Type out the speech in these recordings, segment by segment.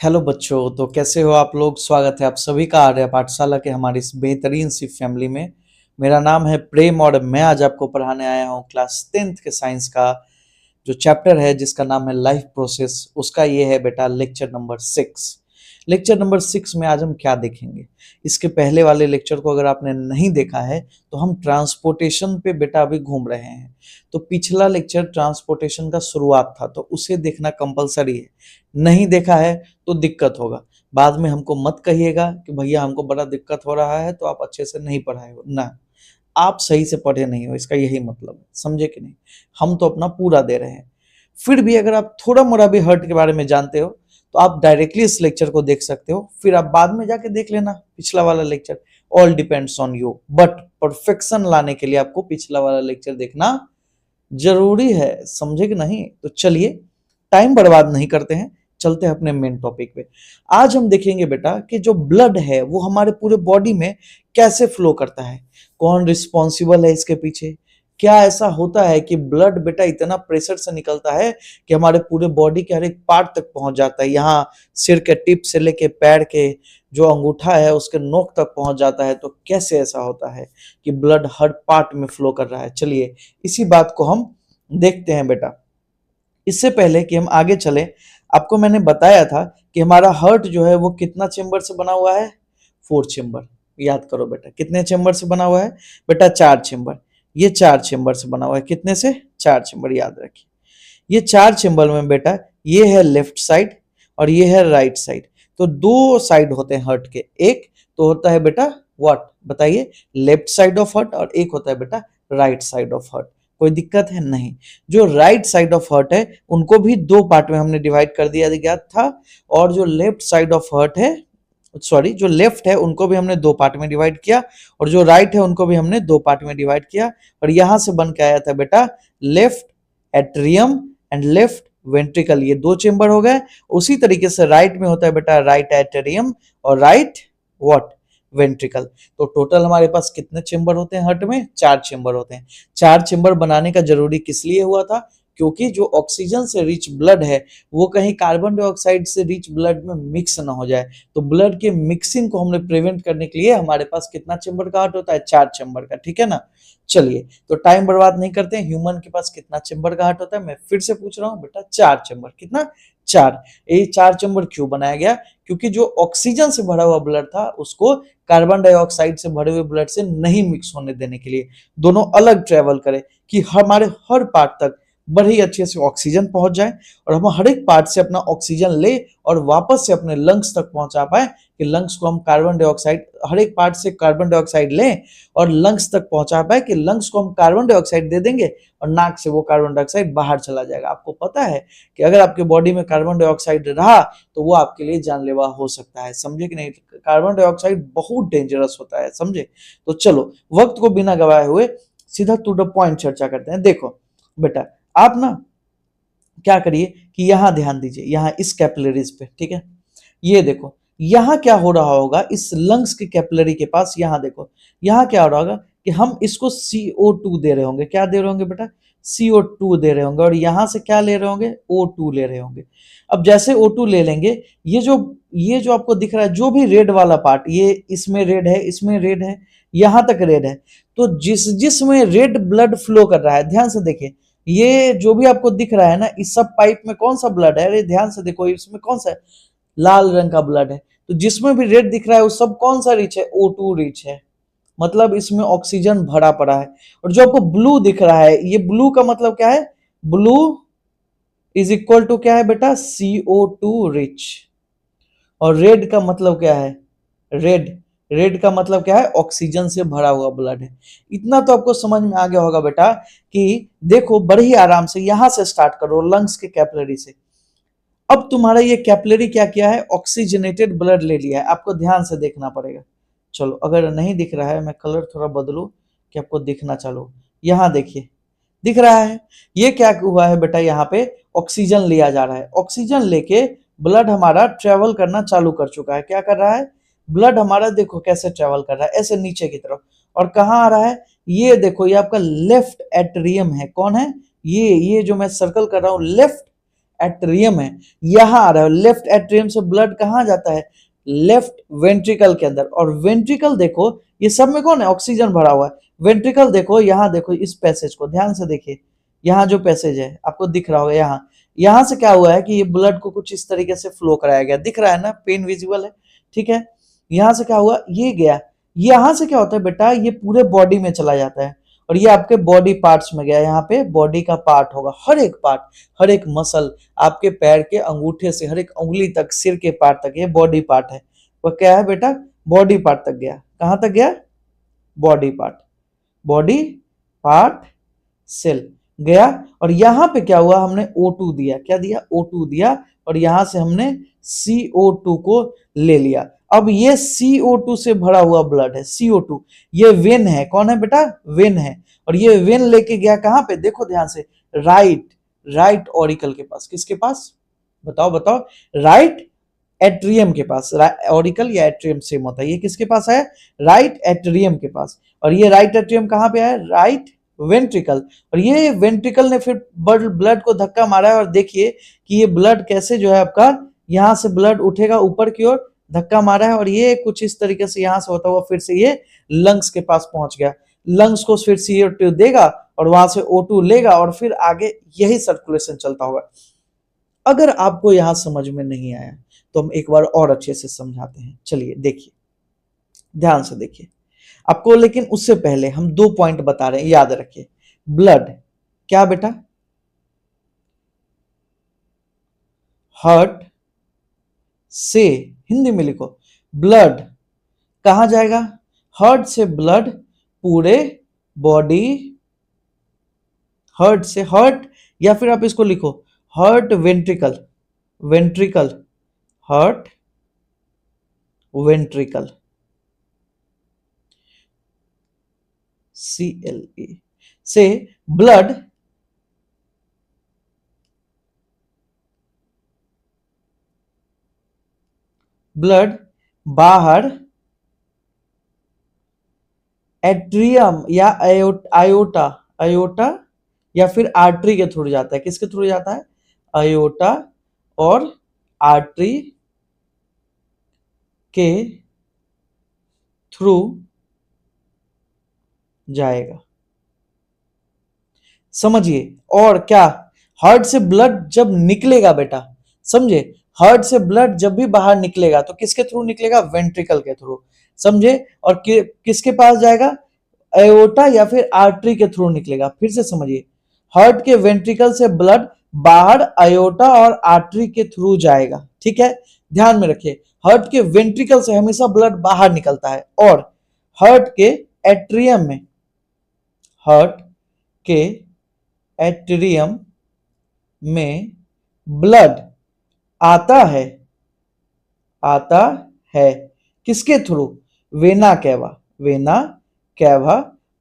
Hello बच्चों, तो कैसे हो आप लोग। स्वागत है आप सभी का आर्य पाठशाला के हमारी इस बेहतरीन सी फैमिली में। मेरा नाम है प्रेम और मैं आज आपको पढ़ाने आया हूँ क्लास 10th के साइंस का जो चैप्टर है जिसका नाम है लाइफ प्रोसेस। उसका ये है बेटा लेक्चर नंबर 6। लेक्चर नंबर 6 में आज हम क्या देखेंगे। इसके पहले वाले लेक्चर को अगर आपने नहीं देखा है तो हम ट्रांसपोर्टेशन पे बेटा अभी घूम रहे हैं। तो पिछला लेक्चर ट्रांसपोर्टेशन का शुरुआत था, तो उसे देखना कंपलसरी है। नहीं देखा है तो दिक्कत होगा। बाद में हमको मत कहिएगा कि भैया हमको बड़ा दिक्कत हो रहा है तो आप अच्छे से नहीं पढ़ाए हो ना। आप सही से पढ़े नहीं हो, इसका यही मतलब है, समझे कि नहीं। हम तो अपना पूरा दे रहे हैं। फिर भी अगर आप थोड़ा मोड़ा भी हर्ट के बारे में जानते हो तो आप डायरेक्टली इस लेक्चर को देख सकते हो, फिर आप बाद में जाके देख लेना पिछला वाला lecture. All depends on you, but perfection लाने के लिए आपको पिछला वाला लेक्चर देखना जरूरी है, समझे कि नहीं। तो चलिए टाइम बर्बाद नहीं करते हैं, चलते हैं अपने मेन टॉपिक पे। आज हम देखेंगे बेटा कि जो ब्लड है वो हमारे पूरे बॉडी में कैसे फ्लो करता है, कौन रिस्पॉन्सिबल है इसके पीछे। क्या ऐसा होता है कि ब्लड बेटा इतना प्रेशर से निकलता है कि हमारे पूरे बॉडी के हर एक पार्ट तक पहुंच जाता है। यहाँ सिर के टिप से लेके पैर के जो अंगूठा है उसके नोक तक पहुंच जाता है। तो कैसे ऐसा होता है कि ब्लड हर पार्ट में फ्लो कर रहा है, चलिए इसी बात को हम देखते हैं बेटा। इससे पहले कि हम आगे चले, आपको मैंने बताया था कि हमारा हार्ट जो है वो कितना चेंबर से बना हुआ है, 4 चेंबर। याद करो बेटा, कितने चेंबर से बना हुआ है बेटा, 4 चेंबर। ये 4 चेंबर से बना हुआ है, कितने से, 4 चेंबर, याद रखिए। ये 4 चेंबर में बेटा ये है लेफ्ट साइड और ये है राइट साइड। तो दो साइड होते हैं हार्ट के, एक तो होता है बेटा व्हाट बताइए, लेफ्ट साइड ऑफ हार्ट, और एक होता है बेटा राइट साइड ऑफ हार्ट। कोई दिक्कत है नहीं। जो राइट साइड ऑफ हार्ट है उनको भी दो पार्ट में हमने डिवाइड कर दिया गया था, और जो लेफ्ट साइड ऑफ हार्ट है, सॉरी जो लेफ्ट है उनको भी हमने दो पार्ट में डिवाइड किया, और जो राइट है उनको भी हमने दो पार्ट में डिवाइड किया। और यहां से बन के आया था बेटा left atrium and left ventricle, ये दो चेंबर हो गए। उसी तरीके से राइट में होता है बेटा राइट एट्रियम और राइट व्हाट, वेंट्रिकल। तो टोटल हमारे पास कितने चेंबर होते हैं हार्ट में, 4 चेंबर होते हैं। 4 चेंबर बनाने का जरूरी किस लिए हुआ था, क्योंकि जो ऑक्सीजन से रिच ब्लड है वो कहीं कार्बन डाइऑक्साइड से रिच ब्लड में मिक्स ना हो जाए। तो ब्लड के मिक्सिंग को हमने प्रिवेंट करने के लिए हमारे पास कितना चेंबर का हार्ट होता है, 4 चेंबर का, ठीक है ना। चलिए तो टाइम बर्बाद नहीं करते हैं, ह्यूमन के पास कितना चेंबर का हार्ट होता है, मैं फिर से पूछ रहा हूँ बेटा, 4 चेंबर। कितना, 4। ये 4 चेंबर क्यों बनाया गया, क्योंकि जो ऑक्सीजन से भरा हुआ ब्लड था उसको कार्बन डाइऑक्साइड से भरे हुए ब्लड से नहीं मिक्स होने देने के लिए, दोनों अलग ट्रेवल करे कि हमारे हर पार्ट तक बड़ी अच्छे से ऑक्सीजन पहुंच जाए, और हम हर एक पार्ट से अपना ऑक्सीजन ले और वापस से अपने लंग्स तक पहुंचा पाए, कि लंग्स को हम कार्बन डाइऑक्साइड, हर एक पार्ट से कार्बन डाइऑक्साइड लें और लंग्स तक पहुंचा पाए, कि लंग्स को हम कार्बन डाइऑक्साइड दे देंगे और नाक से वो कार्बन डाइऑक्साइड बाहर चला जाएगा। आपको पता है कि अगर आपके बॉडी में कार्बन डाइऑक्साइड रहा तो वो आपके लिए जानलेवा हो सकता है, समझे कि नहीं। कार्बन डाइऑक्साइड बहुत डेंजरस होता है, समझे। तो चलो वक्त को बिना गवाए हुए सीधा टू द पॉइंट चर्चा करते हैं। देखो बेटा, आप ना क्या करिए कि यहां ध्यान दीजिए, यहां इस कैपिलरीज पे, ठीक है। ये देखो यहां क्या हो रहा होगा, इस लंग्स के कैपिलरी के पास, यहां देखो यहां क्या हो रहा होगा कि हम इसको CO2 दे रहे होंगे। क्या दे रहे होंगे बेटा, CO2 दे रहे होंगे, और यहां से क्या ले रहे होंगे, O2 ले रहे होंगे। अब जैसे O2 ले लेंगे, ये जो आपको दिख रहा है जो भी रेड वाला पार्ट, ये इसमें रेड है, इसमें रेड है, यहां तक रेड है। तो जिसमें रेड ब्लड फ्लो कर रहा है, ध्यान से देखिए, ये जो भी आपको दिख रहा है ना, इस सब पाइप में कौन सा ब्लड है, अरे ध्यान से देखो, इसमें कौन सा है, लाल रंग का ब्लड है। तो जिसमें भी रेड दिख रहा है वो सब कौन सा रिच है, O2 रिच है, मतलब इसमें ऑक्सीजन भरा पड़ा है। और जो आपको ब्लू दिख रहा है, ये ब्लू का मतलब क्या है, ब्लू इज इक्वल टू क्या है बेटा, CO2 रिच। और रेड का मतलब क्या है, रेड का मतलब क्या है, ऑक्सीजन से भरा हुआ ब्लड है। इतना तो आपको समझ में आ गया होगा बेटा कि देखो बड़े ही आराम से यहां से स्टार्ट करो, लंग्स के कैपिलरी से। अब तुम्हारा ये कैपिलरी क्या किया है, ऑक्सीजनेटेड ब्लड ले लिया है, आपको ध्यान से देखना पड़ेगा। चलो अगर नहीं दिख रहा है, मैं कलर थोड़ा बदलूं कि आपको दिखना चालू। यहां देखिए दिख रहा है, ये क्या हुआ है बेटा, यहाँ पे ऑक्सीजन लिया जा रहा है। ऑक्सीजन लेके ब्लड हमारा ट्रेवल करना चालू कर चुका है। क्या कर रहा है, ब्लड हमारा देखो कैसे ट्रेवल कर रहा है, ऐसे नीचे की तरफ। और कहाँ आ रहा है, ये देखो, ये आपका लेफ्ट एट्रियम है। कौन है ये जो मैं सर्कल कर रहा हूँ, लेफ्ट एट्रियम है, यहाँ आ रहा है। लेफ्ट एट्रियम से ब्लड कहाँ जाता है? लेफ्ट वेंट्रिकल के अंदर। और वेंट्रिकल देखो, ये सब में कौन है? ऑक्सीजन भरा हुआ है। वेंट्रिकल देखो, यहाँ देखो, इस पैसेज को ध्यान से देखिए, यहाँ जो पैसेज है आपको दिख रहा होगा, यहाँ यहाँ से क्या हुआ है कि ये ब्लड को कुछ इस तरीके से फ्लो कराया गया, दिख रहा है ना, पेन विजुअल है, ठीक है। यहाँ से क्या हुआ, ये गया, यहाँ से क्या होता है बेटा, ये पूरे बॉडी में चला जाता है और ये आपके बॉडी पार्ट्स में गया। यहाँ पे बॉडी का पार्ट होगा, हर एक पार्ट, हर एक मसल, आपके पैर के अंगूठे से हर एक उंगली तक, सिर के पार्ट तक, ये बॉडी पार्ट है। वह क्या है बेटा? बॉडी पार्ट तक गया। कहाँ तक गया? Body part, body part cell गया। और यहाँ पे क्या हुआ, हमने O2 दिया, क्या दिया? O2 दिया, और यहाँ से हमने CO2 को ले लिया। अब ये CO2 से भरा हुआ ब्लड है, CO2, ये वेन है। कौन है बेटा? वेन है। और ये वेन लेके गया कहाँ पे? देखो ध्यान से, राइट ऑरिकल के पास। किसके पास? बताओ बताओ। राइट एट्रियम के पास। ऑरिकल या एट्रियम सेम होता है। ये किसके पास है? राइट एट्रियम के पास। और ये राइट एट्रियम कहाँ पे है? Right ventricle. और ये वेंट्रिकल ने फिर ब्लड को धक्का मारा है, और देखिए कि ये ब्लड कैसे जो है आपका, यहाँ से ब्लड उठेगा ऊपर की ओर, धक्का मारा है, और ये कुछ इस तरीके से यहाँ से होता हुआ फिर से ये लंग्स के पास पहुंच गया। लंग्स को फिर CO2 देगा और वहां से O2 लेगा, और फिर आगे यही सर्कुलेशन चलता होगा। अगर आपको यहां समझ में नहीं आया तो हम एक बार और अच्छे से समझाते हैं। चलिए देखिए, ध्यान से देखिए आपको, लेकिन उससे पहले हम 2 पॉइंट बता रहे हैं, याद रखिए। ब्लड क्या बेटा? हार्ट से, हिंदी में लिखो, ब्लड कहां जाएगा? हार्ट से ब्लड पूरे बॉडी, हार्ट से, हार्ट, या फिर आप इसको लिखो heart ventricle, ventricle, heart ventricle, CLE से ब्लड बाहर एट्रियम या आयोटा या फिर आर्टरी के थ्रू जाता है। किसके थ्रू जाता है? आयोटा और आर्टरी के थ्रू जाएगा, समझिए। और क्या, हार्ट से ब्लड जब निकलेगा बेटा, समझे, हार्ट से ब्लड जब भी बाहर निकलेगा तो किसके थ्रू निकलेगा? वेंट्रिकल के थ्रू, समझे। और किसके पास जाएगा? एओर्टा या फिर आर्टरी के थ्रू निकलेगा। फिर से समझिए, हार्ट के वेंट्रिकल से ब्लड बाहर आयोटा और आर्टरी के थ्रू जाएगा, ठीक है। ध्यान में रखिए, हार्ट के वेंट्रिकल से हमेशा ब्लड बाहर निकलता है, और हार्ट के एट्रियम में, हार्ट के एट्रियम में ब्लड आता है किसके through? Vena cava, vena cava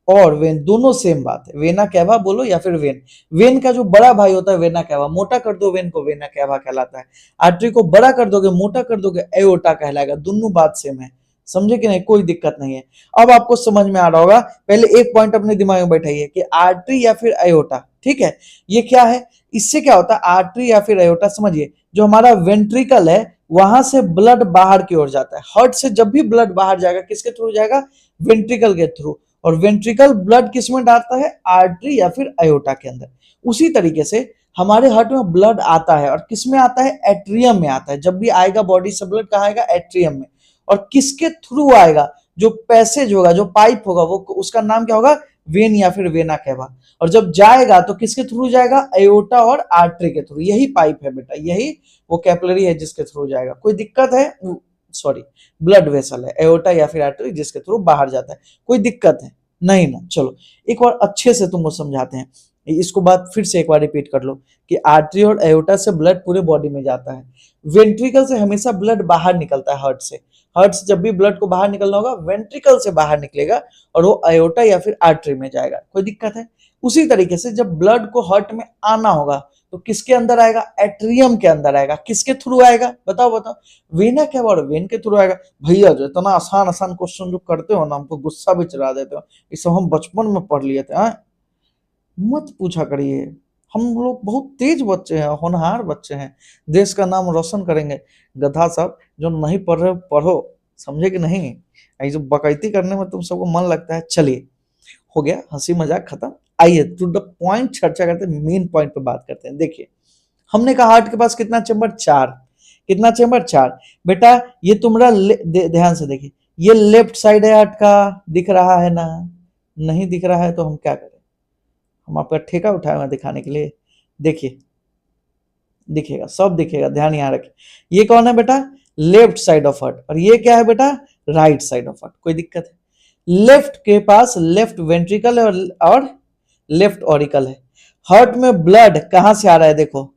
और वेन दोनों सेम बात है। वेना कैवा बोलो या फिर वेन, वेन का जो बड़ा भाई होता है वेना कैवा, मोटा कर दो वेन को, वेना कैवा कहलाता है। आर्टरी को बड़ा कर दोगे, मोटा कर दोगे, एओर्टा कहलाएगा। दोनों बात सेम है, समझे कि नहीं? कोई दिक्कत नहीं है। अब आपको समझ में आ रहा होगा। पहले एक पॉइंट अपने दिमाग में बैठाइए कि आर्टरी या फिर एओर्टा, ठीक है, ये क्या है? इससे क्या होता है? आर्टरी या फिर एओर्टा, समझिए, जो हमारा वेंट्रिकल है वहां से ब्लड बाहर की ओर जाता है। हार्ट से जब भी ब्लड बाहर जाएगा किसके थ्रू जाएगा? वेंट्रिकल के थ्रू। और वेंट्रिकल ब्लड किस में डालता है? आर्टरी या फिर एओर्टा के अंदर। उसी तरीके से हमारे हार्ट में ब्लड आता है, और किस में आता है? एट्रियम में आता है। जब भी आएगा बॉडी से ब्लड कहाँ आएगा? एट्रियम में। और किसके थ्रू आएगा? जो पैसेज होगा, जो पाइप होगा, वो उसका नाम क्या होगा? वेन या फिर वेना कैवा। और जब जाएगा तो किसके थ्रू जाएगा? एओर्टा और आर्टरी के थ्रू। यही पाइप है बेटा, यही वो कैपिलरी है जिसके थ्रू जाएगा। कोई दिक्कत है? सॉरी, ब्लड वेसल है, एओर्टा या फिर आर्टरी जिसके थ्रू बाहर जाता है। कोई दिक्कत है? नहीं ना। चलो एक बार अच्छे से तुमको समझाते हैं। इसको बात फिर से एक बार रिपीट कर लो कि आर्टरी और एओर्टा से ब्लड पूरे बॉडी में जाता है। वेंट्रिकल से हमेशा ब्लड बाहर निकलता है। हार्ट से, हार्ट से जब भी ब्लड को बाहर निकलना होगा वेंट्रिकल से बाहर निकलेगा और वो एओर्टा या फिर आर्टरी में जाएगा। कोई दिक्कत है? उसी तरीके से जब ब्लड को हार्ट में आना होगा तो किसके अंदर आएगा? एट्रियम के अंदर आएगा। किसके थ्रू आएगा? बताओ बताओ। वेना क्या बोलो? वेन के थ्रू आएगा। भैया जो इतना आसान आसान क्वेश्चन जो करते हो ना, हमको गुस्सा भी चढ़ा देते हो। ये सब हम बचपन में पढ़ लिए थे। मत पूछा करिए, हम लोग बहुत तेज बच्चे हैं, होनहार बच्चे हैं, देश का नाम रोशन करेंगे। गधा सब जो नहीं पढ़ रहे पढ़ो, समझे कि नहीं? ये जो बकैती करने में तुम सबको मन लगता है। चलिए, हो गया हंसी मजाक खत्म। आइए टू द पॉइंट चर्चा करते हैं, मेन पॉइंट पे बात करते हैं। देखिए, हमने कहा हार्ट के पास कितना चैम्बर? 4। कितना चैम्बर? 4। बेटा ये तुम्हारा ध्यान से देखिए, ये लेफ्ट साइड है हार्ट का, दिख रहा है ना? नहीं दिख रहा है तो हम क्या करें? हम आपका ठेका उठाए हुए दिखाने के लिए। देखिए, दिखेगा, सब दिखेगा, ध्यान यहाँ रखिए। ये कौन है बेटा? Left side of heart. और ये क्या है बेटा? Right side of heart. कोई दिक्कत है? लेफ्ट के पास लेफ्ट वेंट्रिकल है और लेफ्ट ऑरिकल है। हार्ट में ब्लड कहां से आ रहा है? देखो,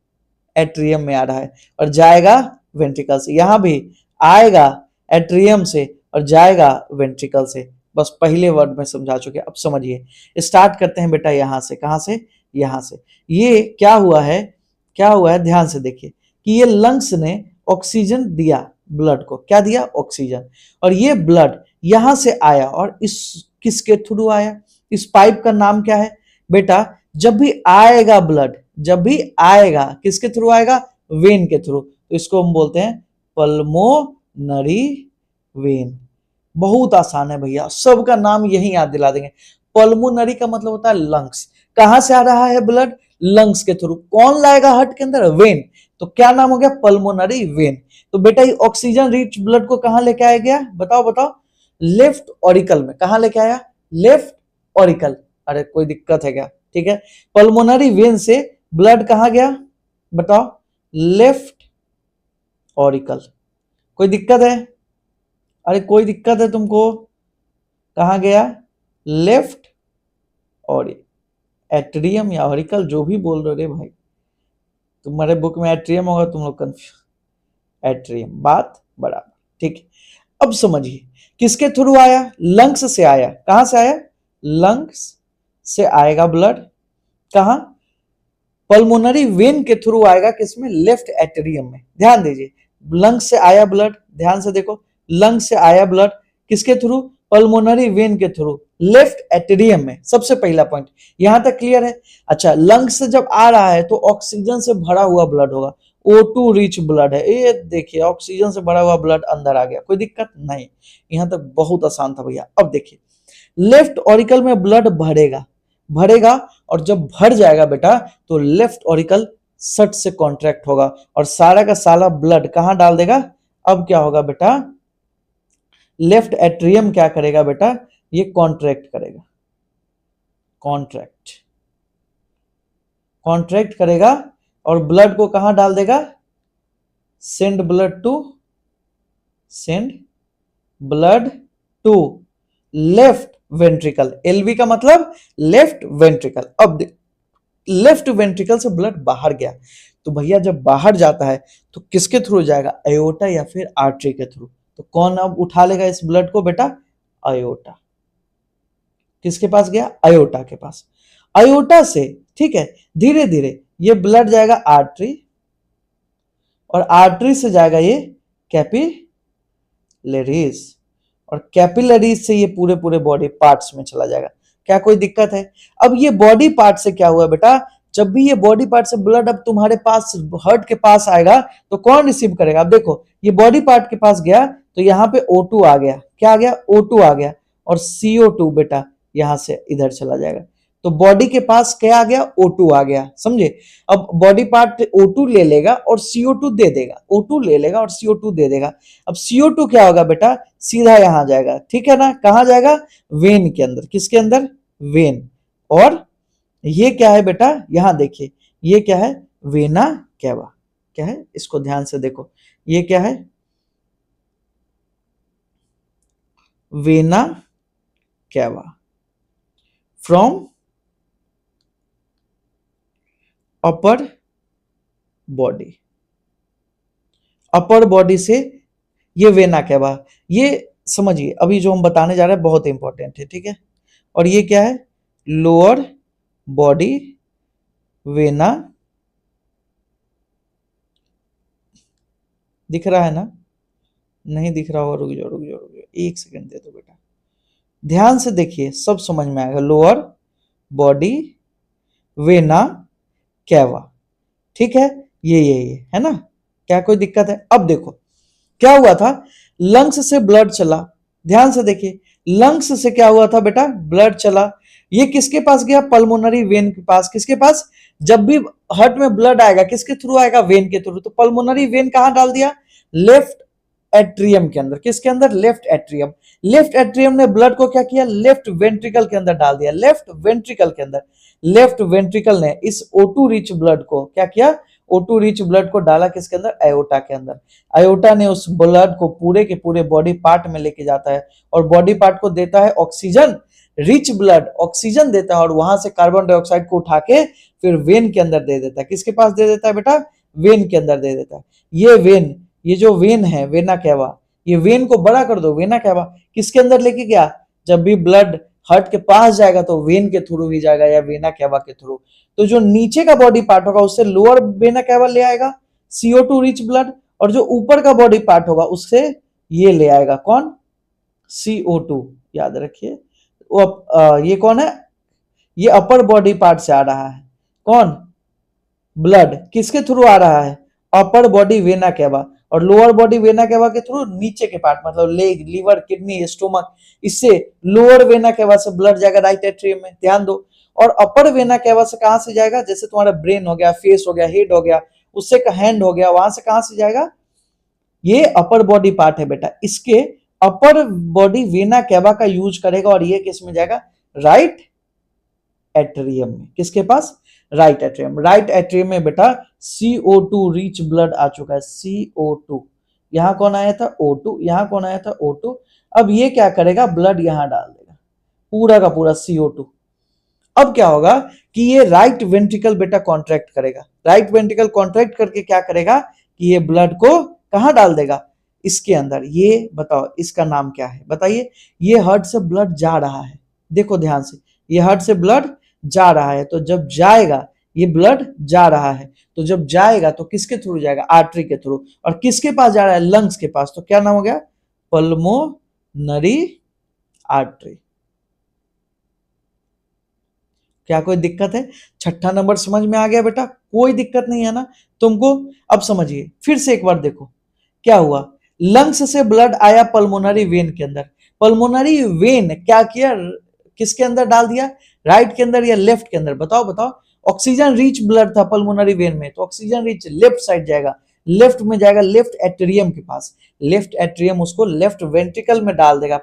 एट्रियम में आ रहा है और जाएगा वेंट्रिकल से। यहां भी आएगा एट्रियम से और जाएगा वेंट्रिकल से। बस पहले वर्ड में समझा चुके, अब समझिए। स्टार्ट करते हैं बेटा यहां से। कहां से? यहां से। ये क्या हुआ है? क्या हुआ है? ध्यान से देखिए कि ये लंग्स ने ऑक्सीजन दिया ब्लड को। क्या दिया? ऑक्सीजन। और ये ब्लड यहां से आया और इस किसके थ्रू आया? इस पाइप का नाम क्या है बेटा? जब भी आएगा ब्लड, जब भी आएगा किसके थ्रू आएगा? वेन के थ्रू। तो इसको हम बोलते हैं पल्मोनरी वेन। बहुत आसान है भैया, सबका नाम यही याद दिला देंगे। पल्मोनरी का मतलब होता है लंग्स। कहां से आ रहा है ब्लड? लंग्स के थ्रू। कौन लाएगा हार्ट के अंदर? वेन। तो क्या नाम हो गया? Pulmonary vein. तो बेटा ये ऑक्सीजन रिच ब्लड को कहां लेके आया गया? बताओ बताओ। लेफ्ट ऑरिकल में। कहां लेके आया? Left auricle. अरे कोई दिक्कत है क्या? ठीक है, पल्मोनरी वेन से ब्लड कहां गया? बताओ। Left auricle. कोई दिक्कत है? अरे कोई दिक्कत है तुमको? कहां गया? लेफ्ट और एट्रियम या ऑरिकल, जो भी बोल रहे भाई। तुम्हारे बुक में एट्रियम होगा, तुम लोग कंफ्यूज। एट्रियम, बात बराबर। ठीक है, अब समझिए किसके थ्रू आया? लंग्स से आया। कहां से आया? लंग्स से आएगा ब्लड। कहां? पल्मोनरी वेन के थ्रू आएगा। किसमें? लेफ्ट एट्रियम में। ध्यान दीजिए, लंग्स से आया ब्लड। ध्यान से देखो, लंग्स से आया ब्लड किसके थ्रू? पल्मोनरी वेन के थ्रू, लेफ्ट एट्रियम में। सबसे पहला पॉइंट यहां तक क्लियर है? अच्छा, लंग्स से जब आ रहा है तो ऑक्सीजन से भरा हुआ ब्लड होगा। O2 रिच ब्लड है। ये देखिए, ऑक्सीजन से भरा हुआ ब्लड अंदर आ गया। कोई दिक्कत नहीं, यहां तक बहुत आसान था भैया। अब देखिए, लेफ्ट ऑरिकल में ब्लड भरेगा, भरेगा और जब भर जाएगा बेटा तो लेफ्ट ऑरिकल सट से कॉन्ट्रैक्ट होगा और सारा का सारा ब्लड कहां डाल देगा? अब क्या होगा बेटा? लेफ्ट एट्रियम क्या करेगा बेटा? ये कॉन्ट्रैक्ट करेगा। कॉन्ट्रैक्ट, कॉन्ट्रैक्ट करेगा और ब्लड को कहां डाल देगा? Send blood to, send blood to left ventricle. LV का मतलब लेफ्ट वेंट्रिकल। अब लेफ्ट वेंट्रिकल से ब्लड बाहर गया, तो भैया जब बाहर जाता है तो किसके थ्रू जाएगा? अयोटा या फिर आर्टरी के थ्रू। तो कौन अब उठा लेगा इस ब्लड को बेटा? अयोटा। किसके पास गया? अयोटा के पास। अयोटा से, ठीक है, धीरे धीरे ये ब्लड जाएगा आर्टरी और आर्टरी से जाएगा ये कैपिलरीज और कैपिलरीज से ये पूरे पूरे बॉडी पार्ट्स में चला जाएगा। क्या कोई दिक्कत है? अब ये बॉडी पार्ट से क्या हुआ बेटा? जब भी ये बॉडी पार्ट से ब्लड अब तुम्हारे पास हार्ट के पास आएगा तो कौन रिसीव करेगा? अब देखो, ये बॉडी पार्ट के पास गया तो यहाँ पे O2 आ गया। क्या आ गया? O2 आ गया और CO2 बेटा यहां से इधर चला जाएगा। तो बॉडी के पास क्या आ गया? O2 आ गया। समझे? अब बॉडी पार्ट O2 ले लेगा और CO2 दे देगा। O2 ले लेगा और CO2 दे देगा। अब CO2 क्या होगा बेटा? सीधा यहां जाएगा। ठीक है ना? कहां जाएगा? वेन के अंदर। किसके अंदर? वेन। और ये क्या है बेटा? यहां देखिए, ये क्या है? Vena cava. क्या है? इसको ध्यान से देखो, ये क्या है? Vena cava. From upper body, upper body से ये वेना कैवा। ये समझिए, अभी जो हम बताने जा रहे हैं बहुत इंपॉर्टेंट है। ठीक है, और ये क्या है? Lower body vena. दिख रहा है ना? नहीं दिख रहा होगा, रुक जाओ रुक जाओ रुक जाओ, एक सेकंड दे दो बेटा, ध्यान से देखिए, सब समझ में आएगा। Lower body vena cava. ठीक है, ये है ना, क्या कोई दिक्कत है? अब देखो क्या हुआ था, लंग्स से ब्लड चला, ध्यान से देखिए, लंग्स से क्या हुआ था बेटा, ब्लड चला, ये किसके पास गया, पल्मोनरी वेन के पास। किसके पास? जब भी हार्ट में ब्लड आएगा किसके थ्रू आएगा, वेन के थ्रू। तो पल्मोनरी वेन कहां डाल दिया, लेफ्ट एट्रियम के अंदर। किसके अंदर, लेफ्ट एट्रियम। लेफ्ट एट्रियम ने ब्लड को क्या किया, लेफ्ट वेंट्रिकल के अंदर डाल दिया, लेफ्ट वेंट्रिकल के अंदर। लेफ्ट वेंट्रिकल ने इस O2 रिच ब्लड को क्या किया, O2 रिच ब्लड को डाला किसके अंदर, एओर्टा के अंदर। एओर्टा ने उस ब्लड को पूरे के पूरे बॉडी पार्ट में लेके जाता है और बॉडी पार्ट को देता है ऑक्सीजन, रिच ब्लड ऑक्सीजन देता है और वहां से कार्बन डाइऑक्साइड को उठा के फिर वेन के अंदर दे देता है। किसके पास दे देता है बेटा, वेन के अंदर दे देता है। ये वेन, ये जो वेन है, वेना कैवा, ये वेन को बड़ा कर दो, वेना कैवा किसके अंदर लेके गया, जब भी ब्लड हार्ट के पास जाएगा तो वेन के थ्रू ही जाएगा या वेना कैवा के थ्रू। तो जो नीचे का बॉडी पार्ट होगा उससे लोअर वेना कैवा ले आएगा CO2 रिच ब्लड, और जो ऊपर का बॉडी पार्ट होगा उससे ये ले आएगा कौन, CO2। याद रखिए, वो ये कौन है, ये अपर बॉडी पार्ट से आ रहा है, कौन, ब्लड किसके थ्रू आ रहा है, अपर बॉडी वेना कैवा, और लोअर बॉडी वेना कैवा के थ्रू नीचे के पार्ट मतलब लेग, लीवर, किडनी, स्टोमक, इससे लोअर वेना कैवा से ब्लड जाएगा राइट एट्रियम में, ध्यान दो। और अपर वेना कैवा से कहां से जाएगा, जैसे तुम्हारा ब्रेन हो गया, फेस हो गया, हेड हो गया, उससे हैंड हो गया, वहां से कहां से जाएगा, ये अपर बॉडी पार्ट है बेटा, इसके अपर बॉडी वेना कैवा का यूज करेगा और ये किस में जाएगा, राइट एट्रियम में। किसके पास, राइट एट्रियम। राइट एट्रियम में बेटा CO2 रिच ब्लड आ चुका है, CO2। यहां कौन आया था, O2, यहां कौन आया था, O2। अब ये क्या करेगा, ब्लड यहां डाल देगा पूरा का पूरा CO2। अब क्या होगा कि ये राइट वेंट्रिकल बेटा कॉन्ट्रैक्ट करेगा, राइट वेंट्रिकल कॉन्ट्रैक्ट करके क्या करेगा कि ये ब्लड को कहां डाल देगा, इसके अंदर। ये बताओ इसका नाम क्या है, बताइए। ये हार्ट से ब्लड जा रहा है, देखो ध्यान से, ये हार्ट से ब्लड जा रहा है, तो जब जाएगा, ये ब्लड जा रहा है, तो जब जाएगा तो किसके थ्रू जाएगा, आर्टरी के थ्रू, और किसके पास जा रहा है, लंग्स के पास, तो क्या नाम हो गया, पल्मोनरी आर्टरी। क्या कोई दिक्कत है, छठा नंबर समझ में आ गया बेटा, कोई दिक्कत नहीं है ना तुमको। अब समझिए फिर से एक बार, देखो क्या हुआ, लंग्स से ब्लड आया पल्मोनरी वेन के अंदर, पल्मोनरी वेन क्या किया, किसके अंदर डाल दिया, राइट के अंदर या लेफ्ट के अंदर, बताओ बताओ। ऑक्सीजन रिच ब्लड था पल्मोनरी वेन में, तो ऑक्सीजन रिच लेफ्ट साइड जाएगा, लेफ्ट में जाएगा, लेफ्ट एट्रियम के पास। लेफ्ट एट्रियम उसको लेफ्ट वेंट्रिकल में डाल देगा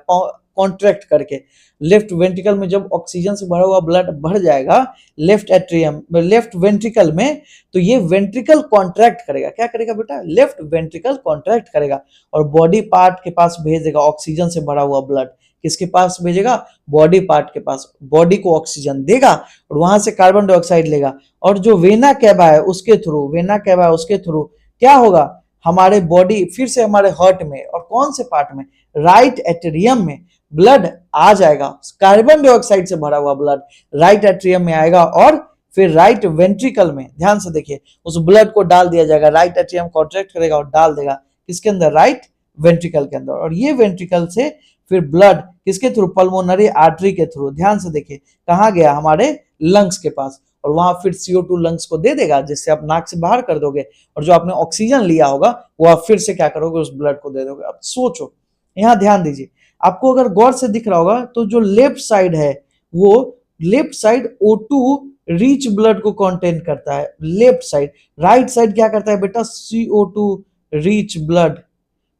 कॉन्ट्रैक्ट करके। लेफ्ट वेंट्रिकल में जब ऑक्सीजन से भरा हुआ ब्लड भर जाएगा लेफ्ट एट्रियम, लेफ्ट वेंट्रिकल में, तो ये वेंट्रिकल कॉन्ट्रैक्ट करेगा, क्या करेगा बेटा, लेफ्ट वेंट्रिकल कॉन्ट्रैक्ट करेगा और बॉडी पार्ट के पास भेज देगा ऑक्सीजन से भरा हुआ ब्लड। किसके पास भेजेगा, बॉडी पार्ट के पास, बॉडी को ऑक्सीजन देगा और वहां से कार्बन डाइऑक्साइड लेगा, और जो वेना कैवा है उसके थ्रू, वेना कैवा है उसके थ्रू क्या होगा, हमारे बॉडी फिर से हमारे हार्ट में, और कौन से पार्ट में, राइट एट्रियम में ब्लड आ जाएगा, कार्बन डाइऑक्साइड से भरा हुआ ब्लड राइट एट्रियम में आएगा और फिर राइट वेंट्रिकल में, ध्यान से देखिए, उस ब्लड को डाल दिया जाएगा, राइट एट्रियम कॉन्ट्रैक्ट करेगा और डाल देगा किसके अंदर, राइट वेंट्रिकल के अंदर, और ये वेंट्रिकल से फिर ब्लड किसके थ्रू, पल्मोनरी आर्टरी के थ्रू, ध्यान से देखिए कहां गया, हमारे लंग्स के पास, और वहां फिर CO2 लंग्स को दे देगा, जिससे आप नाक से बाहर कर दोगे, और जो आपने ऑक्सीजन लिया होगा वो आप फिर से क्या करोगे, उस ब्लड को दे दोगे। अब सोचो, यहां ध्यान दीजिए, आपको अगर गौर से दिख रहा होगा तो जो लेफ्ट साइड है वो left side O2 rich blood को कंटेन करता है, लेफ्ट साइड। राइट साइड क्या करता है बेटा, CO2 रिच ब्लड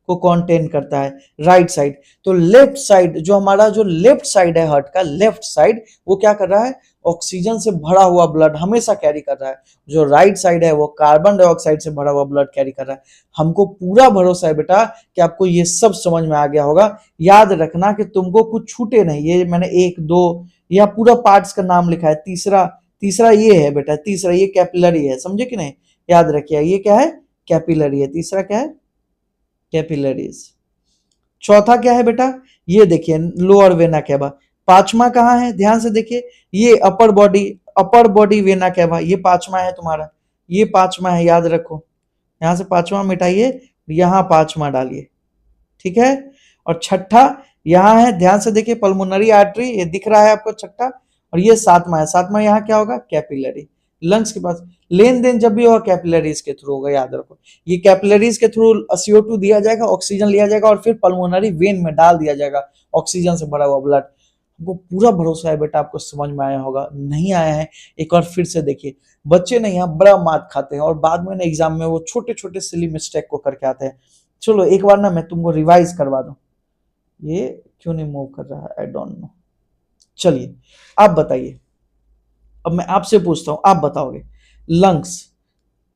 को कंटेन करता है, राइट साइड। तो लेफ्ट साइड, जो हमारा जो लेफ्ट साइड है हार्ट का, लेफ्ट साइड वो क्या कर रहा है, ऑक्सीजन से भरा हुआ ब्लड हमेशा कैरी कर रहा है। जो राइट साइड है वो कार्बन डाइऑक्साइड से भरा हुआ ब्लड कैरी कर रहा है। हमको पूरा भरोसा है बेटा कि आपको ये सब समझ में आ गया होगा। याद रखना कि तुमको कुछ छूटे नहीं, ये मैंने 1 2 या पूरा पार्ट्स का नाम लिखा है। तीसरा ये है बेटा, तीसरा ये कैपिलरी है, समझे कि नहीं, याद रखिए ये क्या है, कैपिलरी है। तीसरा क्या है, कैपिलरीज। चौथा क्या है बेटा, ये देखिए लोअर वेना कैवा। पांचवा कहाँ है, ध्यान से देखिए, ये अपर बॉडी वेना कैवा, ये पांचवा है तुम्हारा, ये पांचवा है, याद रखो। यहां से पांचवा मिटाइए, यहां पांचवा डालिए, ठीक है। और छठा यहां है, ध्यान से देखिए, पल्मोनरी आर्टरी, ये दिख रहा है आपको छठा, और ये सातवां है। सातवां यहाँ क्या होगा, कैपिलरी। लंग्स के पास। लेन देन जब भी होगा कैपिलरीज के थ्रू होगा, याद रखो। ये कैपिलरीज के थ्रू CO2 दिया जाएगा, ऑक्सीजन लिया जाएगा और फिर पल्मोनरी वेन में डाल दिया जाएगा ऑक्सीजन से भरा हुआ ब्लड। हमको पूरा भरोसा है बेटा आपको समझ में आया होगा। नहीं आया है एक बार फिर से देखिए। बच्चे नहीं यहाँ बड़ा मात खाते हैं और बाद में ना एग्जाम में वो छोटे छोटे सिली मिस्टेक को करके आते हैं। चलो एक बार ना मैं तुमको रिवाइज करवा दूं। ये क्यों नहीं मूव कर रहा है, आई डोंट नो। चलिए आप बताइए, अब मैं आपसे पूछता हूं, आप बताओगे। लंग्स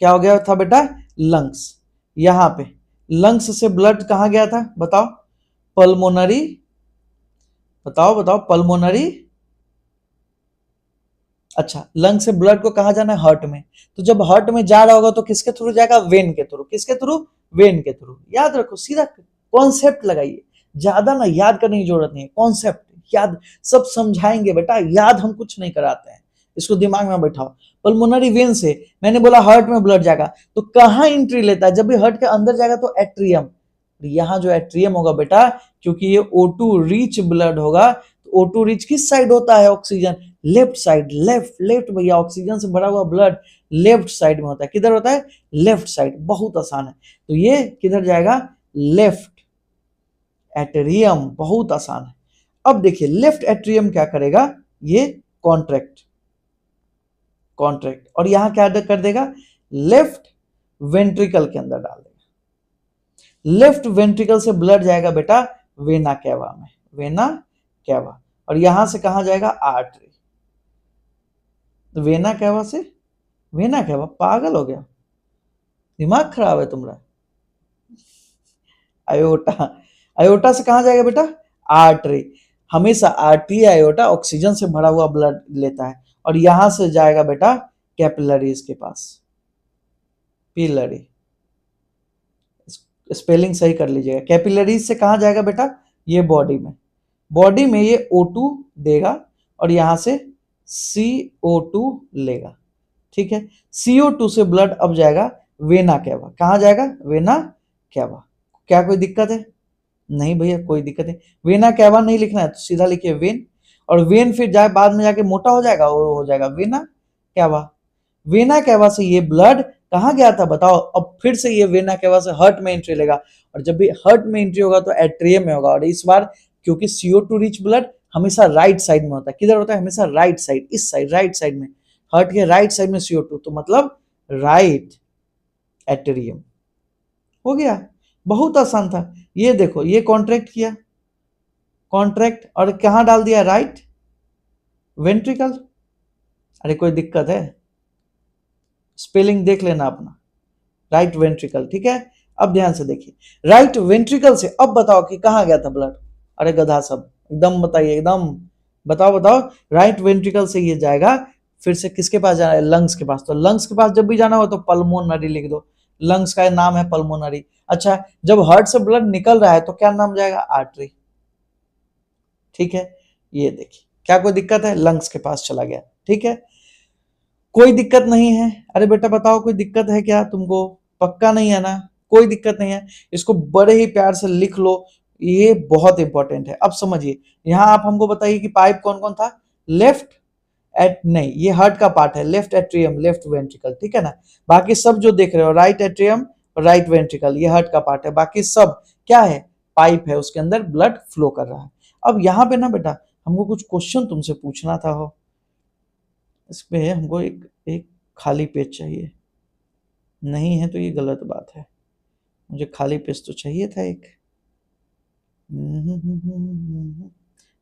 क्या हो गया था बेटा, लंग्स। यहां पे लंग्स से ब्लड कहां गया था बताओ, पल्मोनरी, बताओ बताओ पल्मोनरी। अच्छा, लंग से ब्लड को कहा जाना है, हार्ट में। तो जब हार्ट में जा रहा होगा तो किसके थ्रू जाएगा, वेन के थ्रू। किसके थ्रू, वेन के थ्रू। याद रखो, सीधा कॉन्सेप्ट लगाइए, ज्यादा ना याद करने की जरूरत नहीं है, कॉन्सेप्ट याद। सब समझाएंगे बेटा, याद हम कुछ नहीं कराते हैं, इसको दिमाग में बैठाओ। पल्मोनरी वेन से मैंने बोला हार्ट में ब्लड जाएगा, तो कहां एंट्री लेता है, जब भी हार्ट के अंदर जाएगा तो एट्रियम। यहां जो एट्रियम होगा बेटा, क्योंकि ये O2 रिच ब्लड होगा, तो O2 रिच किस साइड होता है, oxygen left side. Left left भैया, ऑक्सीजन से भरा हुआ ब्लड लेफ्ट साइड में होता है। किधर होता है, लेफ्ट साइड। बहुत आसान है, तो ये किधर जाएगा, लेफ्ट एट्रियम। बहुत आसान है। अब देखिए लेफ्ट एट्रियम क्या करेगा, ये कॉन्ट्रैक्ट, कॉन्ट्रैक्ट, और यहां क्या कर देगा, लेफ्ट वेंट्रिकल के अंदर डाल देगा। लेफ्ट वेंट्रिकल से ब्लड जाएगा बेटा वेना कैवा में, वेना कैवा, और यहां से कहां जाएगा, आर्टरी। वेना कैवा से, वेना कैवा, पागल हो गया, दिमाग खराब है तुम्हारा। आयोटा, आयोटा से कहां जाएगा बेटा, आर्टरी। हमेशा आर्टरी आयोटा ऑक्सीजन से भरा हुआ ब्लड लेता है, और यहां से जाएगा बेटा कैपिलरीज के पास, पिलरी। स्पेलिंग सही कर लीजिएगा। कैपिलरीज से कहां जाएगा बेटा, ये बॉडी में, बॉडी में ये O2 देगा और यहां से CO2 लेगा। ठीक है, CO2 से ब्लड अब जाएगा वेना कैवा। कहां जाएगा, वेना कैवा। क्या कोई दिक्कत है, नहीं भैया कोई दिक्कत नहीं। वेना कैवा नहीं लिखना है तो सीधा लिखिए वेन, और वेन फिर जाए बाद में जाके मोटा हो जाएगा, वो हो जाएगा वेना कैवा। वेना कैवा से ये ब्लड कहां गया था बताओ, अब फिर से ये वेना कैवा से हार्ट में एंट्री लेगा, और जब भी हार्ट में एंट्री होगा तो एट्रियम में होगा। और इस बार क्योंकि CO2 रिच ब्लड हमेशा राइट साइड में होता है, किधर होता है, हमेशा राइट साइड, इस साइड, राइट साइड में, हार्ट के राइट साइड में CO2, तो मतलब राइट एट्रियम। हो गया, बहुत आसान था। ये देखो, ये कॉन्ट्रैक्ट किया, कॉन्ट्रैक्ट, और कहां डाल दिया, राइट वेंट्रिकल। अरे कोई दिक्कत है, स्पेलिंग देख लेना अपना, राइट वेंट्रिकल। ठीक है, अब ध्यान से देखिए, राइट वेंट्रिकल से अब बताओ कि कहां गया था ब्लड। अरे गधा सब, एकदम बताइए, एकदम बताओ बताओ। राइट वेंट्रिकल से ये जाएगा, फिर से किसके पास जाना है, लंग्स के पास। तो लंग्स के पास जब भी जाना हो तो पल्मोनरी लिख दो, लंग्स का नाम है पल्मोनरी। अच्छा, जब हार्ट से ब्लड निकल रहा है तो क्या नाम जाएगा, आर्टरी। ठीक है, ये देखिए, क्या कोई दिक्कत है, लंग्स के पास चला गया। ठीक है, कोई दिक्कत नहीं है। अरे बेटा बताओ कोई दिक्कत है क्या तुमको, पक्का नहीं है ना, कोई दिक्कत नहीं है। इसको बड़े ही प्यार से लिख लो, ये बहुत इंपॉर्टेंट है। अब समझिए, यहां आप हमको बताइए कि पाइप कौन कौन था, लेफ्ट एट, नहीं ये हार्ट का पार्ट है, लेफ्ट एट्रियम, लेफ्ट वेंट्रिकल, ठीक है ना। बाकी सब जो देख रहे हो, राइट एट्रियम, राइट वेंट्रिकल, ये हार्ट का पार्ट है। बाकी सब क्या है, पाइप है, उसके अंदर ब्लड फ्लो कर रहा है। अब यहाँ पे ना बेटा हमको कुछ क्वेश्चन तुमसे पूछना था हो, इसमें हमको एक एक खाली पेज चाहिए। नहीं है तो ये गलत बात है, मुझे खाली पेज तो चाहिए था एक।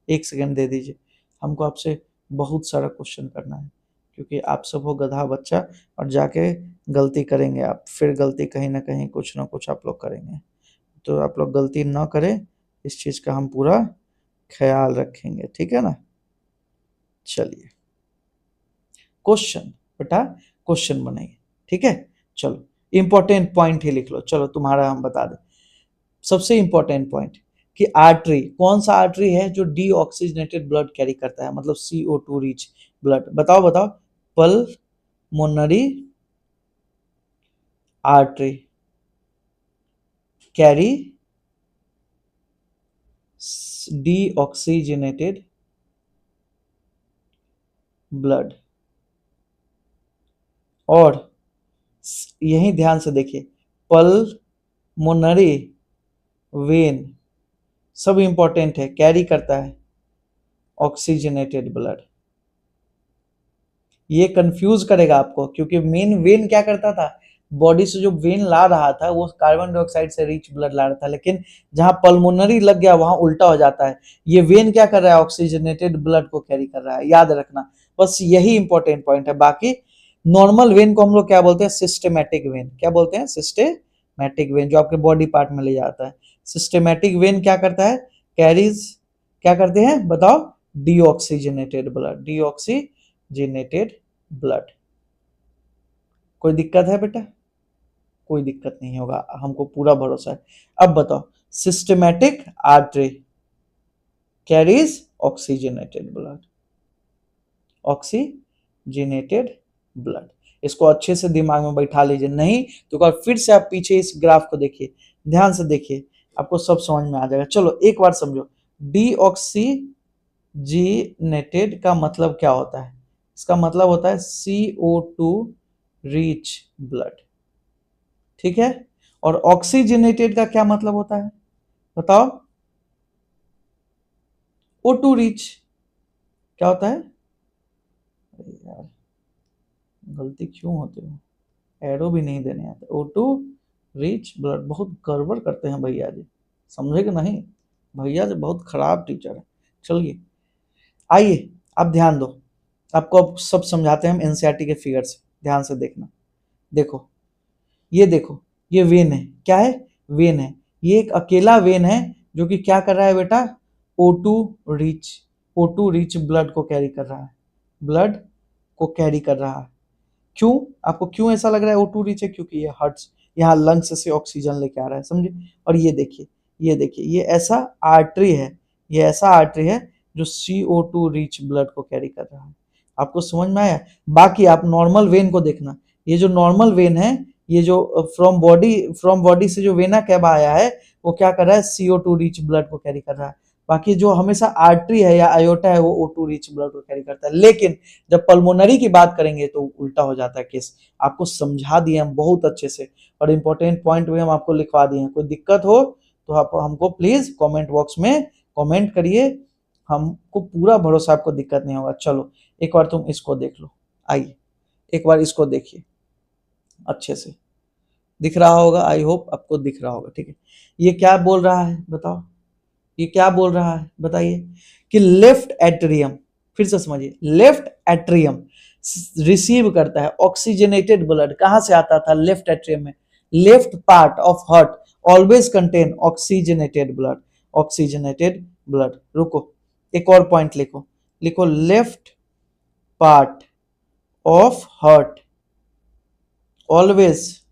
एक सेकंड दे दीजिए, हमको आपसे बहुत सारा क्वेश्चन करना है, क्योंकि आप सब हो गधा बच्चा और जाके गलती करेंगे आप, फिर गलती कहीं ना कहीं कुछ ना कुछ आप लोग करेंगे। तो आप लोग गलती ना करें, इस चीज़ का हम पूरा ख्याल रखेंगे, ठीक है ना। चलिए, क्वेश्चन बेटा, क्वेश्चन बनाइए, ठीक है। चलो, इंपॉर्टेंट पॉइंट ही लिख लो, चलो तुम्हारा हम बता दें। सबसे इंपॉर्टेंट पॉइंट कि आर्टरी, कौन सा आर्टरी है जो डीऑक्सीजनेटेड ब्लड कैरी करता है, मतलब CO2 रिच ब्लड, बताओ बताओ, pulmonary artery carry deoxygenated blood, और यही ध्यान से देखिए, पल्मोनरी वेन सब इंपॉर्टेंट है, कैरी करता है ऑक्सीजनेटेड ब्लड। ये कंफ्यूज करेगा आपको, क्योंकि मेन वेन क्या करता था, बॉडी से जो वेन ला रहा था वो कार्बन डाइऑक्साइड से रिच ब्लड ला रहा था, लेकिन जहां पल्मोनरी लग गया वहां उल्टा हो जाता है। ये वेन क्या कर रहा है, ऑक्सीजनेटेड ब्लड को कैरी कर रहा है, याद रखना, बस यही इंपॉर्टेंट पॉइंट है। बाकी नॉर्मल वेन को हम लोग क्या बोलते हैं, सिस्टेमेटिक वेन। क्या बोलते हैं, सिस्टेमेटिक वेन, जो आपके बॉडी पार्ट में ले जाता है। सिस्टेमेटिक वेन क्या करता है, कैरीज, क्या करते हैं बताओ, डीऑक्सीजनेटेड ब्लड, डीऑक्सीजनेटेड ब्लड। कोई दिक्कत है बेटा, कोई दिक्कत नहीं होगा, हमको पूरा भरोसा है। अब बताओ, systematic artery carries oxygenated blood, oxygenated blood. इसको अच्छे से दिमाग में बैठा लीजिए, नहीं तो एक बार फिर से आप पीछे इस ग्राफ को देखिए, ध्यान से देखिए, आपको सब समझ में आ जाएगा। चलो एक बार समझो, डीऑक्सीजनेटेड का मतलब क्या होता है, इसका मतलब होता है CO2 रिच ब्लड, ठीक है। और ऑक्सीजनेटेड का क्या मतलब होता है बताओ, O2 रिच। क्या होता है, अरे यार गलती क्यों होती हो, एरो भी नहीं देने आते। O2 रिच ब्लड, बहुत गड़बड़ करते हैं भैया जी, समझे कि नहीं, भैया जी बहुत खराब टीचर है। चलिए आइए अब ध्यान दो, आपको अब सब समझाते हैं हम एनसीईआरटी के फिगर से, ध्यान से देखना। देखो ये देखो, ये वेन है, क्या है, वेन है। ये एक अकेला वेन है जो कि क्या कर रहा है बेटा, O2 rich, O2 rich blood को कैरी कर रहा है, ब्लड को कैरी कर रहा है। क्यों, आपको क्यों ऐसा लग रहा है O2 रिच है, क्योंकि ये हार्ट्स यहाँ लंग्स से ऑक्सीजन लेके आ रहा है, समझे। और ये देखिए, ये देखिए, ये ऐसा आर्टरी है, ये ऐसा आर्टरी है जो CO2 रिच ब्लड को कैरी कर रहा है। आपको समझ में आया। बाकी आप नॉर्मल वेन को देखना, ये जो नॉर्मल वेन है, ये जो फ्रॉम बॉडी से जो वेना कैवा आया है, वो क्या कर रहा है, CO2 रिच ब्लड को कैरी कर रहा है। बाकी जो हमेशा आर्टरी है या आयोटा है, वो O2 रिच ब्लड को कैरी करता है। लेकिन जब पल्मोनरी की बात करेंगे तो उल्टा हो जाता है केस। आपको समझा दिए हम बहुत अच्छे से, और इंपॉर्टेंट पॉइंट भी हम आपको लिखवा दिए हैं। कोई दिक्कत हो तो आप हमको प्लीज कमेंट बॉक्स में कमेंट करिए, हमको पूरा भरोसा आपको दिक्कत नहीं होगा। चलो एक बार तुम इसको देख लो, आइए एक बार इसको देखिए, अच्छे से दिख रहा होगा, आई होप आपको दिख रहा होगा, ठीक है। ये क्या बोल रहा है बताओ, ये क्या बोल रहा है बताइए, कि लेफ्ट एट्रियम, फिर से समझिए, लेफ्ट एट्रियम रिसीव करता है ऑक्सीजनेटेड ब्लड। कहां से आता था, लेफ्ट एट्रियम में। Left part of heart always contain oxygenated blood, oxygenated blood. रुको एक और पॉइंट लिखो, लिखो left part of heart always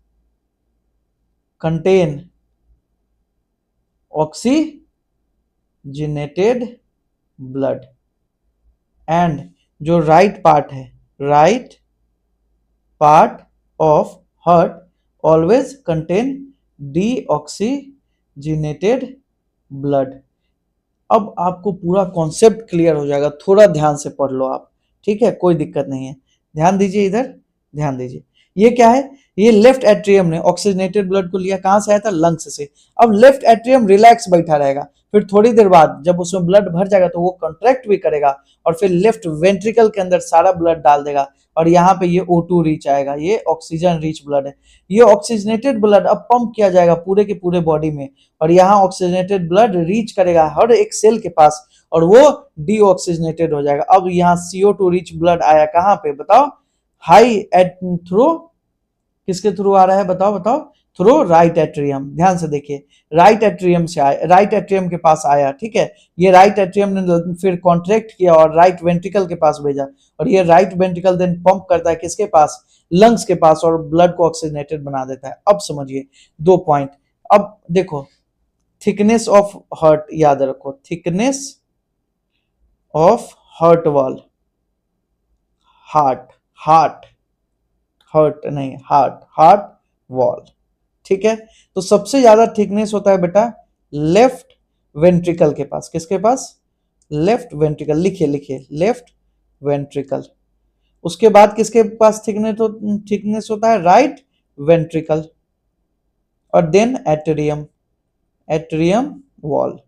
contain oxygenated blood. And जो राइट पार्ट है, right part of heart always contain deoxygenated blood. अब आपको पूरा कॉन्सेप्ट क्लियर हो जाएगा, थोड़ा ध्यान से पढ़ लो आप, ठीक है, कोई दिक्कत नहीं है। ध्यान दीजिए इधर, ध्यान दीजिए, ये क्या है, ये लेफ्ट एट्रियम ने ऑक्सीजनेटेड ब्लड को लिया, कहां से आया था, लंग्स से। अब लेफ्ट एट्रियम रिलैक्स बैठा रहेगा, फिर थोड़ी देर बाद जब उसमें ब्लड भर जाएगा तो वो कॉन्ट्रैक्ट भी करेगा, और फिर लेफ्ट वेंट्रिकल के अंदर सारा ब्लड डाल देगा, और यहाँ पे ये O2 रिच आएगा, ये ऑक्सीजन रिच ब्लड है। ये ऑक्सीजनेटेड ब्लड अब पंप किया जाएगा पूरे के पूरे बॉडी में, और यहाँ ऑक्सीजनेटेड ब्लड रीच करेगा हर एक सेल के पास, और वो डीऑक्सीजनेटेड हो जाएगा। अब यहाँ CO2 रिच ब्लड आया कहाँ पे बताओ, हाई एट थ्रू, किसके थ्रू आ रहा है बताओ बताओ, थ्रू राइट एट्रियम। ध्यान से देखिए, राइट एट्रियम से आया, राइट एट्रियम के पास आया, ठीक है। ये राइट एट्रियम ने फिर कॉन्ट्रैक्ट किया और राइट वेंट्रिकल के पास भेजा, और ये राइट वेंट्रिकल देन पंप करता है किसके पास, लंग्स के पास, और ब्लड को ऑक्सीजनेटेड बना देता है। अब समझिए दो पॉइंट। अब देखो, थिकनेस ऑफ हार्ट याद रखो, thickness of heart wall, heart heart heart नहीं, हार्ट हार्ट वॉल, ठीक है। तो सबसे ज्यादा थिकनेस होता है बेटा लेफ्ट वेंट्रिकल के पास, किसके पास, लेफ्ट वेंट्रिकल, लिखिए लिखिए, लेफ्ट वेंट्रिकल। उसके बाद किसके पास थिकनेस होता है, राइट वेंट्रिकल, और देन एट्रियम, एट्रियम वॉल।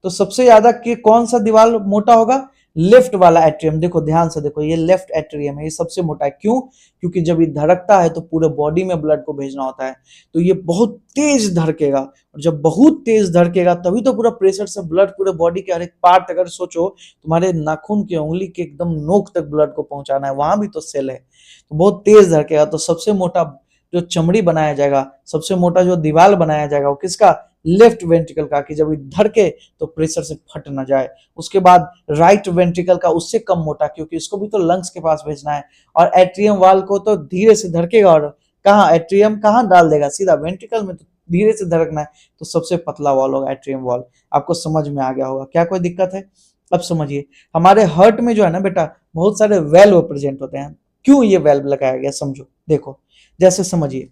तो सबसे ज्यादा कौन सा दीवार मोटा होगा, लेफ्ट वाला एट्रियम। देखो ध्यान से देखो, ये लेफ्ट एट्रियम है, ये सबसे मोटा है। क्यों? क्योंकि जब ये धड़कता है तो पूरे बॉडी में ब्लड को भेजना होता है, तो ये बहुत तेज धड़केगा, और जब बहुत तेज धड़केगा तभी तो पूरा प्रेशर से ब्लड पूरे बॉडी के हर एक पार्ट, अगर सोचो तुम्हारे नाखून की उंगली के एकदम नोक तक ब्लड को पहुंचाना है, वहां भी तो सेल है, तो बहुत तेज धड़केगा। तो सबसे मोटा जो चमड़ी बनाया जाएगा, सबसे मोटा जो दीवार बनाया जाएगा, वो किसका, लेफ्ट वेंट्रिकल का, कि जब धड़के तो प्रेशर से फट ना जाए। उसके बाद राइट वेंट्रिकल का, उससे कम मोटा, क्योंकि इसको भी तो लंग्स के पास भेजना है। और एट्रियम वाल को तो धीरे से धड़केगा, और कहाँ एट्रियम कहाँ डाल देगा, सीधा वेंट्रिकल में, तो धीरे से धड़कना है, तो सबसे पतला वॉल होगा एट्रियम वॉल। आपको समझ में आ गया होगा, क्या कोई दिक्कत है? अब समझिए, हमारे हार्ट में जो है ना बेटा, बहुत सारे वेल्व प्रेजेंट होते हैं। क्यों ये वेल्व लगाया गया, समझो। देखो जैसे समझिए,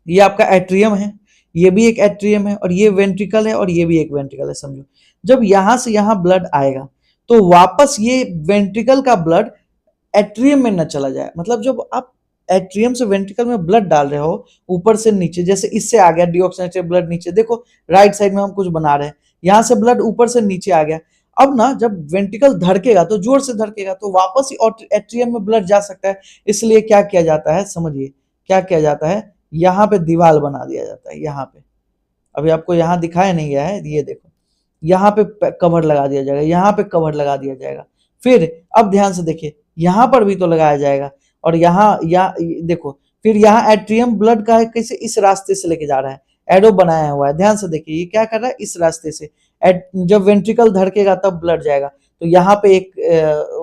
ये आपका एट्रियम है, ये भी एक एट्रियम है, और ये वेंट्रिकल है, और ये भी एक वेंट्रिकल है। समझो, जब यहां से यहां ब्लड आएगा तो वापस ये वेंट्रिकल का ब्लड एट्रियम में न चला जाए। मतलब जब आप एट्रियम से वेंट्रिकल में ब्लड डाल रहे हो ऊपर से नीचे, जैसे इससे आ गया डीऑक्सीजनेटेड ब्लड नीचे, देखो राइट साइड में हम कुछ बना रहे हैं, यहां से ब्लड ऊपर से नीचे आ गया। अब ना जब वेंट्रिकल धड़केगा तो जोर से धड़केगा, तो वापस ही एट्रियम में ब्लड जा सकता है। इसलिए क्या किया जाता है, समझिए क्या किया जाता है, यहाँ पे दीवार बना दिया जाता है। यहाँ पे अभी आपको यहाँ दिखाया नहीं गया है, ये देखो, यहाँ पे कवर लगा दिया जाएगा, यहाँ पे कवर लगा दिया जाएगा। फिर अब ध्यान से देखिए, यहाँ पर भी तो लगाया जाएगा, और यहाँ देखो, फिर यहाँ एट्रियम ब्लड का है, कैसे, इस रास्ते से लेके जा रहा है, एरो बनाया हुआ है। ध्यान से देखिए, ये क्या कर रहा है, इस रास्ते से। जब वेंट्रिकल धड़केगा तब ब्लड जाएगा, तो यहाँ पे एक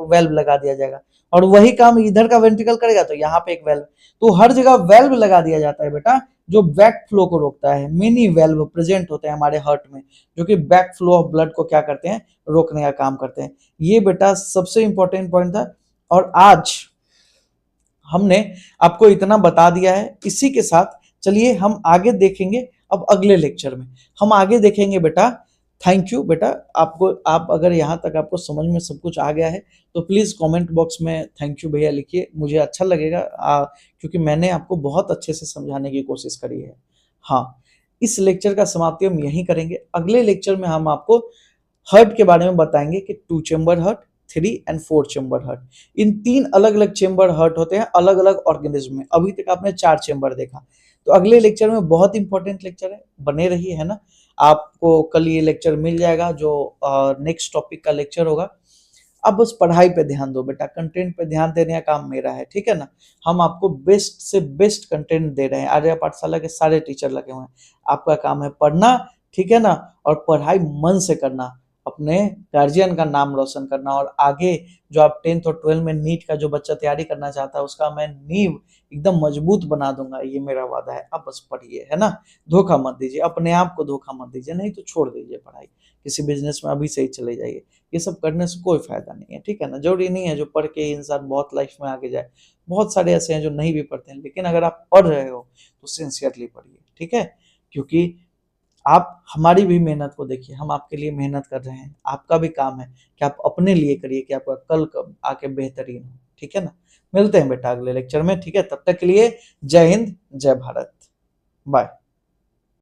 वेल्व लगा दिया जाएगा, और वही काम इधर का वेंट्रिकल करेगा, तो यहाँ पे एक वेल्व। तो हर जगह वेल्व लगा दिया जाता है बेटा, जो बैक फ्लो को रोकता है। मेनी वेल्व प्रेजेंट होते हैं हमारे हार्ट में, जो कि बैक फ्लो ऑफ ब्लड को क्या करते हैं, रोकने का काम करते हैं। ये बेटा सबसे इंपॉर्टेंट पॉइंट था, और आज हमने आपको इतना बता दिया है। इसी के साथ चलिए हम आगे देखेंगे, अब अगले लेक्चर में हम आगे देखेंगे बेटा। थैंक यू बेटा, आप अगर यहाँ तक आपको समझ में सब कुछ आ गया है तो प्लीज़ कमेंट बॉक्स में थैंक यू भैया लिखिए, मुझे अच्छा लगेगा, क्योंकि मैंने आपको बहुत अच्छे से समझाने की कोशिश करी है। हाँ, इस लेक्चर का समाप्ति हम यहीं करेंगे। अगले लेक्चर में हम आपको हार्ट के बारे में बताएंगे कि 2 chamber heart, 3 and 4 chamber heart, इन 3 अलग अलग चेम्बर हार्ट होते हैं अलग अलग ऑर्गेनिज्म में। अभी तक आपने 4 चेम्बर देखा, तो अगले लेक्चर में बहुत इंपॉर्टेंट लेक्चर है, बने रहिए, है ना। आपको कल ये लेक्चर मिल जाएगा, जो नेक्स्ट टॉपिक का लेक्चर होगा। अब बस पढ़ाई पे ध्यान दो बेटा, कंटेंट पे ध्यान देने का काम मेरा है, ठीक है ना। हम आपको बेस्ट से बेस्ट कंटेंट दे रहे हैं, आर्या पाठशाला के सारे टीचर लगे हुए हैं। आपका काम है पढ़ना, ठीक है ना, और पढ़ाई मन से करना, अपने गार्जियन का नाम रोशन करना, और आगे जो आप 10th और 12 में नीट का जो बच्चा तैयारी करना चाहता है, उसका मैं नींव एकदम मजबूत बना दूंगा, ये मेरा वादा है। अब बस पढ़िए, है ना, धोखा मत दीजिए, अपने आप को धोखा मत दीजिए, नहीं तो छोड़ दीजिए पढ़ाई, किसी बिजनेस में अभी से ही चले जाइए। ये सब करने से कोई फायदा नहीं है, ठीक है ना। जरूरी नहीं है जो पढ़ के इंसान बहुत लाइफ में आगे जाए, बहुत सारे ऐसे हैं जो नहीं भी पढ़ते हैं, लेकिन अगर आप पढ़ रहे हो तो सिंसियरली पढ़िए, ठीक है। क्योंकि आप हमारी भी मेहनत को देखिए, हम आपके लिए मेहनत कर रहे हैं, आपका भी काम है कि आप अपने लिए करिए कि आपका कल कब आके बेहतरीन हो, ठीक है ना। मिलते हैं बेटा अगले लेक्चर में, ठीक है। तब तक के लिए जय हिंद, जय भारत, बाय।